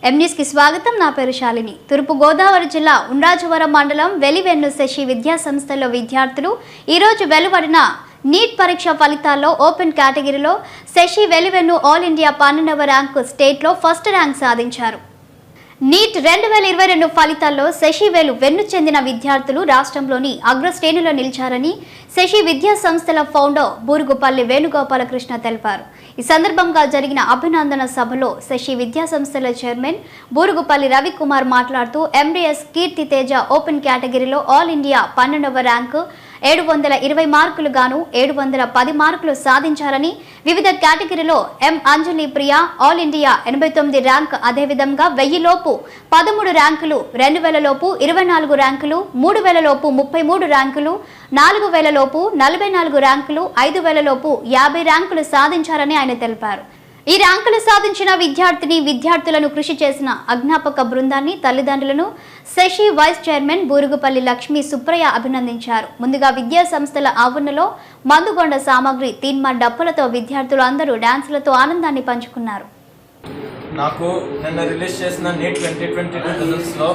M news కి స్వాగతం. నా పేరు శాలిని. తూర్పు గోదావరి జిల్లా ఉండ్రాజవరం మండలం వెలివెన్ను శశి విద్యా సంస్థలో విద్యార్థులు ఈ రోజు వెలువడిన నీట్ పరీక్ష ఫలితాల్లో ఓపెన్ కేటగిరీలో శశి వెలివెన్ను ఆల్ ఇండియా 12వ ర్యాంకు స్టేట్లో ఫస్ట్ ర్యాంక్ సాధించారు. నీట్ 2022 ఫలితాల్లో శశి వెన్ను చెందిన విద్యార్థులు రాష్ట్రంలోని అగ్రశ్రేణిలో నిలిచారని శశి విద్యా సంస్థల ఫౌండర్ బూరుగుపల్లి వేణుగోపాలకృష్ణ తెలిపారు. ఈ సందర్భంగా జరిగిన అభినందన సభలో శశి విద్యా సంస్థల చైర్మన్ బూరుగుపల్లి రవికుమార్ మాట్లాడుతూ ఎండిఎస్ కీర్తి తేజ ఓపెన్ కేటగిరీలో ఆల్ ఇండియా 12వ ర్యాంకు 720 మార్కులు గాను 710 మార్కులు సాధించారని, వివిధ కేటగిరీలో ఎం అంజలి ప్రియా ఆల్ ఇండియా 89 ర్యాంక్, అదేవిధంగా 1000 లోపు 13 ర్యాంకులు, 2000 లోపు 24 ర్యాంకులు, 3000 లోపు 33 ర్యాంకులు, 4000 లోపు 44 ర్యాంకులు, 5000 లోపు 50 ర్యాంకులు సాధించారని ఆయన తెలిపారు. ఈ ర్యాంకులు సాధించిన విద్యార్థులను కృషి చేసిన అజ్ఞాపక బృందాన్ని, తల్లిదండ్రులను శశి వైస్ చైర్మన్ బూరుగుపల్లి లక్ష్మీ సుప్రయ్య అభినందించారు. ముందుగా విద్యా సంస్థల ఆవరణలో మందుగొండ సామాగ్రి, తీన్మా డప్పులతో విద్యార్థులు అందరూ డాన్సులతో ఆనందాన్ని పంచుకున్నారు. నాకు నిన్న రిలీజ్ చేసిన నీట్ 2022 రిజల్ట్స్లో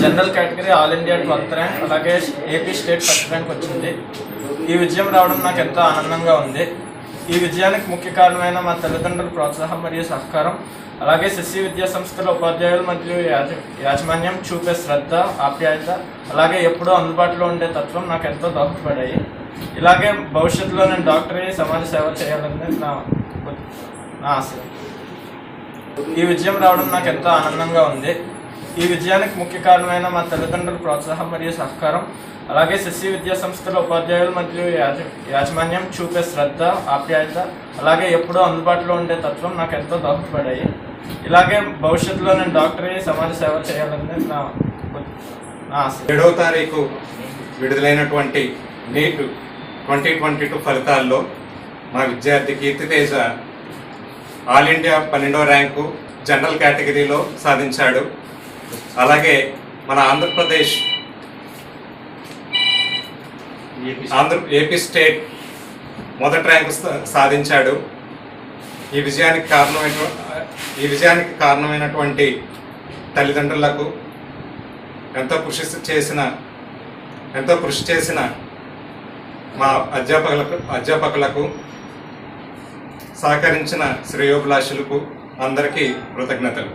general category all India 12th rank, అలాగే ఏపీ స్టేట్ ఫస్ట్ ర్యాంక్ వచ్చింది. ఈ విజయం రావడం నాకు ఎంతో ఆనందంగా ఉంది. ఈ విజయానికి ముఖ్య కారణమైన మా తల్లిదండ్రుల ప్రోత్సాహం మరియు సహకారం, అలాగే శశి విద్యా సంస్థల ఉపాధ్యాయులు మరియు యాజమాన్యం చూపే శ్రద్ధ, ఆప్యాయత, అలాగే ఎప్పుడూ అందుబాటులో ఉండే తత్వం నాకు ఎంతో దోహదపడ్డాయి. ఇలాగే భవిష్యత్తులో నేను డాక్టర్ అయ్యి సమాజ సేవ చేయాలని నా ఆశ. ఈ విజయం రావడం నాకు ఎంతో ఆనందంగా ఉంది. ఈ విజయానికి ముఖ్య కారణమైన మా తల్లిదండ్రుల ప్రోత్సాహం మరియు సహకారం, అలాగే శశి విద్యా సంస్థల ఉపాధ్యాయులు మరియు యాజమాన్యం చూపే శ్రద్ధ, ఆప్యాయత, అలాగే ఎప్పుడూ అందుబాటులో ఉండే తత్వం నాకు ఎంతో దోహదపడ్డాయి. ఇలాగే భవిష్యత్తులో నేను డాక్టర్ అయ్యి సమాజ సేవ చేయాలని నా ఆశ. 7వ తారీఖు విడుదలైనటువంటి నీట్ 2022 ఫలితాల్లో మా విద్యార్థి కీర్తి Teja all India 12వ rank general కేటగిరీలో సాధించాడు. అలాగే మన ఆంధ్రప్రదేశ్ ఏపీ స్టేట్ మొదటి ర్యాంకు సాధించాడు. ఈ విజయానికి కారణమైనటువంటి తల్లిదండ్రులకు, ఎంతో కృషి చేసిన మా అధ్యాపకులకు, సహకరించిన శ్రేయోభిలాషులకు అందరికీ కృతజ్ఞతలు.